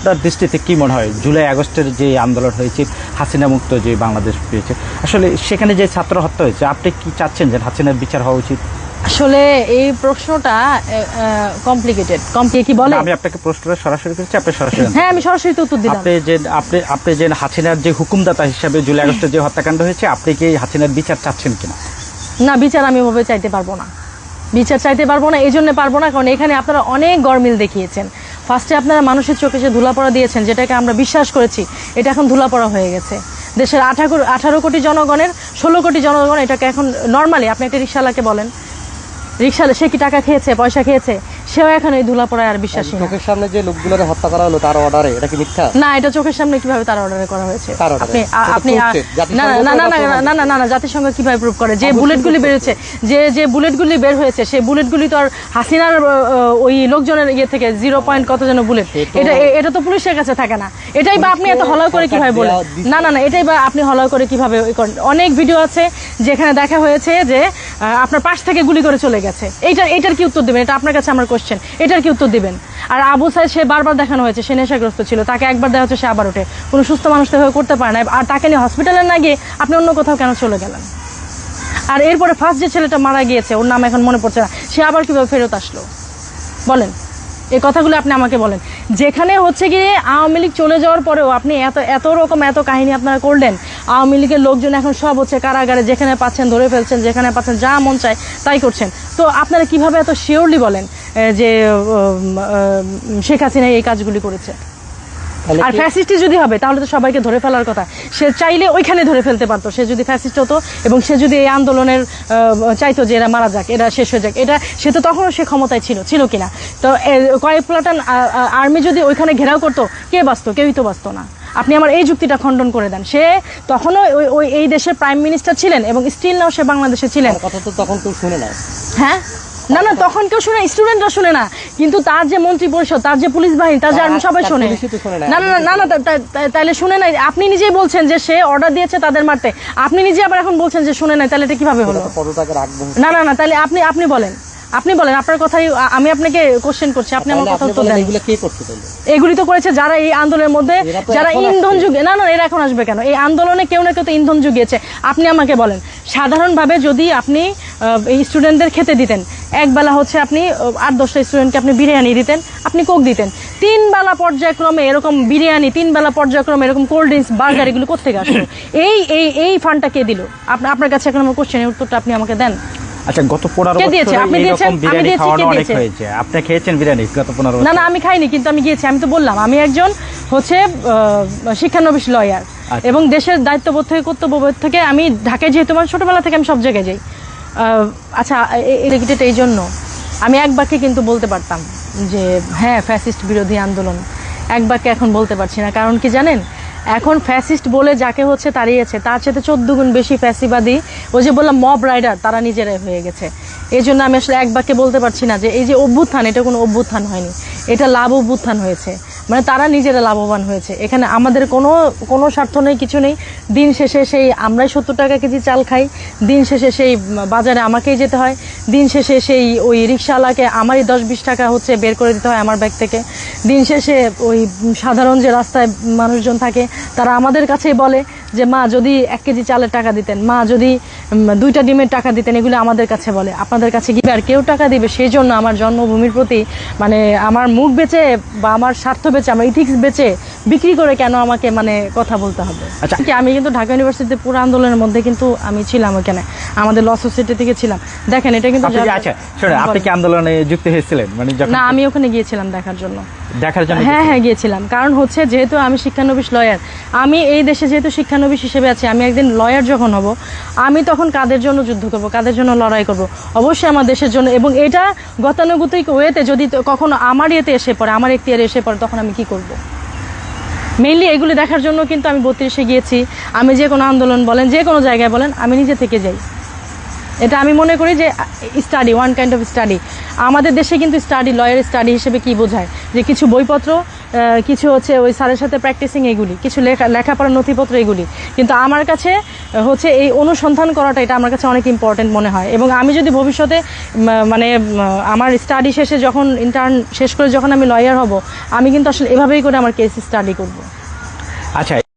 তার দৃষ্টিতে কি মনে হয় জুলাই আগস্টের যে আন্দোলন হয়েছে, হাসিনা মুক্ত যে বাংলাদেশ পেয়েছে, আসলে সেখানে যে ছাত্র হত্যা হয়েছে, আপনি কি চাচ্ছেন যে হাসিনার বিচার হওয়া উচিত? আসলে এই প্রশ্নটা কমপ্লিকেটেড। কি বলে? আমি আপনাকে প্রশ্নটা সরাসরি করেছি, আপনি সরাসরি। হ্যাঁ, আমি সরাসরি তো উত্তর দিলাম। আপনি যে হাসিনার যে হুকুমদাতা হিসাবে জুলাই আগস্টের যে হত্যাকাণ্ড হয়েছে, আপনি কি হাসিনার বিচার চাচ্ছেন কিনা? না, বিচার আমি ওভাবে চাইতে পারবো না। বিচার চাইতে পারবো না, এই জন্য পারবো না কারণ এখানে আপনারা অনেক গরমিল দেখিয়েছেন। ফার্স্টে আপনারা মানুষের চোখে যে ধুলাপড়া দিয়েছেন, যেটাকে আমরা বিশ্বাস করেছি, এটা এখন ধুলাপড়া হয়ে গেছে। দেশের 18 কোটি জনগণের 16 কোটি জনগণ এটাকে এখন নর্মালি, আপনি একটা রিক্সাওয়ালাকে বলেন, রিক্সাওয়ালা সে কি টাকা খেয়েছে, পয়সা খেয়েছে, সেও এখন এই ধুলাপড়ায় আর বিশ্বাসী না। চোখের সামনে যে লোকগুলোর হত্যা করা হলো তার অর্ডারে, এটা কি মিথ্যা? না, এটা চোখের সামনে কিভাবে তার অর্ডারে করা হয়েছে? আপনি না না না না না না না জাতিসংঘ কিভাবে প্রুভ করে? যে বুলেটগুলি বেরোচ্ছে, যে বুলেটগুলি বের হয়েছে, সেই বুলেটগুলি তো আর হাসিনার ওই লোকজনের ইয়ে থেকে 0 পয়েন্ট কত যেন বুলেট, এটা তো পুলিশের কাছে থাকে না। এটাই বা আপনি এত হলয় করে কিভাবে বলেন? না না না, এটাই বা আপনি হলয় করে কিভাবে করেন? অনেক ভিডিও আছে যেখানে দেখা হয়েছে যে আপনার পাশ থেকে গুলি করে চলে গেছে। এইটার কি উত্তর দেবেন? এটা আপনার কাছে আমার কোশ্চেন, এটার কি উত্তর দিবেন? আর আবু সাইদ, সে বারবার দেখানো হয়েছে সে নেশাগ্রস্ত ছিল, তাকে একবার দেখা হচ্ছে সে আবার ওঠে, কোনো সুস্থ মানুষ তো করতে পারে না। আর তাকে নিয়ে হসপিটালে না গিয়ে আপনি অন্য কোথাও কেন চলে গেলেন? আর এরপরে ফার্স্ট যে ছেলেটা মারা গিয়েছে, ওর নাম এখন মনে পড়ছে না, সে আবার কিভাবে ফেরত আসলো বলেন? এই কথাগুলো আপনি আমাকে বলেন। যেখানে হচ্ছে গিয়ে আওয়ামী লীগ চলে যাওয়ার পরেও আপনি এত কাহিনী আপনারা করলেন। আওয়ামী লীগের লোকজন এখন সব হচ্ছে কারাগারে, যেখানে পাচ্ছেন ধরে ফেলছেন, যেখানে পাচ্ছেন যা মন চায় তাই করছেন। তো আপনারা কিভাবে এত শিওরলি বলেন যে শেখ হাসিনা এই কাজগুলি করেছে? আর ফ্যাসিস্ট যদি হবে তাহলে তো সবাইকে ধরে ফেলার কথা। সে চাইলে ওইখানে ধরে ফেলতে পারতো, সে যদি ফ্যাসিস্ট হতো এবং সে যদি এই আন্দোলনের চাইতো যে এরা মারা যাক, এরা শেষ হয়ে যাক, সে তো তখনও সে ক্ষমতায় ছিল কিনা? তো কয়েক প্লাটান আর্মি যদি ওইখানে ঘেরাও করতো, কে বাঁচতো? কেউই তো বাঁচতো না। আপনি আমার এই যুক্তিটা খণ্ডন করে দেন। সে তখনও ওই এই দেশের প্রাইম মিনিস্টার ছিলেন এবং স্টিল নাও সে বাংলাদেশে ছিলেন। কথা তো তখন কেউ শুনে না। হ্যাঁ, না না, তখন কেউ শুনে, স্টুডেন্টরা শুনে না, কিন্তু তার যে মন্ত্রী পরিষদ, তার যে পুলিশ বাহিনী, তার যে আর্মি, সবাই শোনে। না না না না, তাইলে শুনে নাই? আপনি নিজেই বলছেন যে সে অর্ডার দিয়েছে তাদের মারতে, আপনি নিজে আবার এখন বলছেন যে শুনে নাই, তাহলে এটা কিভাবে হলো? না না না, তাহলে আপনি বলেন, আপনার কথাই আমি আপনাকে কোশ্চেন করছি, আপনি আমার কথা উত্তর দেন। এগুলি তো করেছে যারা এই আন্দোলনের মধ্যে, যারা ইন্ধন যুগে, না না, এরা এখন আসবে কেন? এই আন্দোলনে কেউ না কেউ তো ইন্ধন যুগিয়েছে। আপনি আমাকে বলেন, সাধারণভাবে যদি আপনি এই স্টুডেন্টদের খেতে দিতেন, একবেলা হচ্ছে আপনি 8-10টা স্টুডেন্টকে আপনি বিরিয়ানি দিতেন, আপনি কোক দিতেন, 3 বেলা পর্যায়ক্রমে এরকম বিরিয়ানি, 3 বেলা পর্যায়ক্রমে এরকম কোল্ড ড্রিঙ্কস, বার্গার, এগুলো কোথেকে আসলো? এই ফান্ডটা কে দিল? আপনার কাছে এখন আমার কোশ্চেনের উত্তরটা আপনি আমাকে দেন। আচ্ছা, গত 15 বছর এরকম বিরিয়ানি খাওয়ানো অনেক হয়েছে, আপনি খেয়েছেন বিরিয়ানি গত 15 বছর? না না, আমি খাইনি, কিন্তু আমি গিয়েছি। আমি তো বললাম আমি একজন হচ্ছে শিক্ষানবিশ লয়ার, এবং দেশের দায়িত্ববোধ থেকে, কর্তব্যবোধ থেকে আমি ঢাকায় যেহেতু আমার ছোটবেলা থেকে আমি সব জায়গায় যাই। আচ্ছা, এই জন্য আমি এক বাক্যে কিন্তু বলতে পারতাম যে হ্যাঁ, ফ্যাসিস্ট বিরোধী আন্দোলন। এক বাক্যে এখন বলতে পারছি না, কারণ কি জানেন? এখন ফ্যাসিস্ট বলে যাকে হচ্ছে তাড়িয়েছে, তার সাথে 14 গুণ বেশি ফ্যাসিবাদী, ওই যে বললাম মব রাইডার, তারা নিজেরাই হয়ে গেছে। এই জন্য আমি আসলে এক বাক্যে বলতে পারছি না যে এই যে অভ্যুত্থান, এটা কোনো অভ্যুত্থান হয়নি, এটা লাভ অভ্যুত্থান হয়েছে। মানে তারা নিজেরা লাভবান হয়েছে, এখানে আমাদের কোনো স্বার্থ নেই, কিছু নেই। দিন শেষে সেই আমরাই 70 টাকা কেজি চাল খাই, দিন শেষে সেই বাজারে আমাকেই যেতে হয়, দিন শেষে সেই ওই রিক্সাওয়ালাকে আমারই 10-20 টাকা হচ্ছে বের করে দিতে হয় আমার ব্যাগ থেকে, দিন শেষে ওই সাধারণ যে রাস্তায় মানুষজন থাকে তারা আমাদের কাছেই বলে যে মা যদি 1 কেজি চালের টাকা দিতেন, মা যদি 2টা ডিমের টাকা দিতেন, এগুলো আমাদের কাছে বলে। আপনাদের কাছে কি আর কেউ টাকা দিবে? সেই জন্য আমার জন্মভূমির প্রতি মানে আমার মুখ বেচে বা আমার স্বার্থ বেচে, আমার ইথিক্স বেচে বিক্রি করে কেন আমাকে মানে কথা বলতে হবে? আচ্ছা, আমি কিন্তু ঢাকা ইউনিভার্সিটিতে পুরো আন্দোলনের মধ্যে কিন্তু আমি ছিলাম, ওখানে আমাদের ল সোসাইটি থেকে ছিলাম। দেখেন, এটা কিন্তু আচ্ছা শুনুন, আপনি কি আন্দোলনে যুক্ত হয়েছিলেন? মানে না, আমি ওখানে গিয়েছিলাম দেখার জন্য। হ্যাঁ গিয়েছিলাম, কারণ হচ্ছে যেহেতু আমি শিক্ষানবিশ লয়ার, আমি এই দেশে যেহেতু শিক্ষানবিশ হিসেবে আছি, আমি একদিন লয়ার যখন হব, আমি তখন কাদের জন্য যুদ্ধ করব, কাদের জন্য লড়াই করব? অবশ্যই আমার দেশের জন্য। এবং এটা গতানুগতিক ওয়েতে যদি কখনো আমার ইয়েতে এসে পড়ে, আমার এখতিয়ারে এসে পড়ে, তখন আমি কি করব? মেইনলি এগুলি দেখার জন্য কিন্তু আমি 32-এ গিয়েছি। আমি যে কোনো আন্দোলন বলেন, যে কোনো জায়গায় বলেন, আমি নিজে থেকে যাই। এটা আমি মনে করি যে study, one kind of study. আমাদের দেশে কিন্তু স্টাডি, লয়ার স্টাডি হিসেবে কি বোঝায়? যে কিছু বইপত্র, কিছু হচ্ছে ওই স্যারের সাথে প্র্যাকটিসিং, এগুলি কিছু লেখাপড়ার নথিপত্র এগুলি, কিন্তু আমার কাছে হচ্ছে এই অনুসন্ধান করাটা এটা আমার কাছে অনেক ইম্পর্টেন্ট মনে হয়। এবং আমি যদি ভবিষ্যতে মানে আমার স্টাডি শেষে যখন ইন্টার্ন শেষ করে যখন আমি লয়ার হব, আমি কিন্তু আসলে এভাবেই করে আমার কেস স্টাডি করব। আচ্ছা।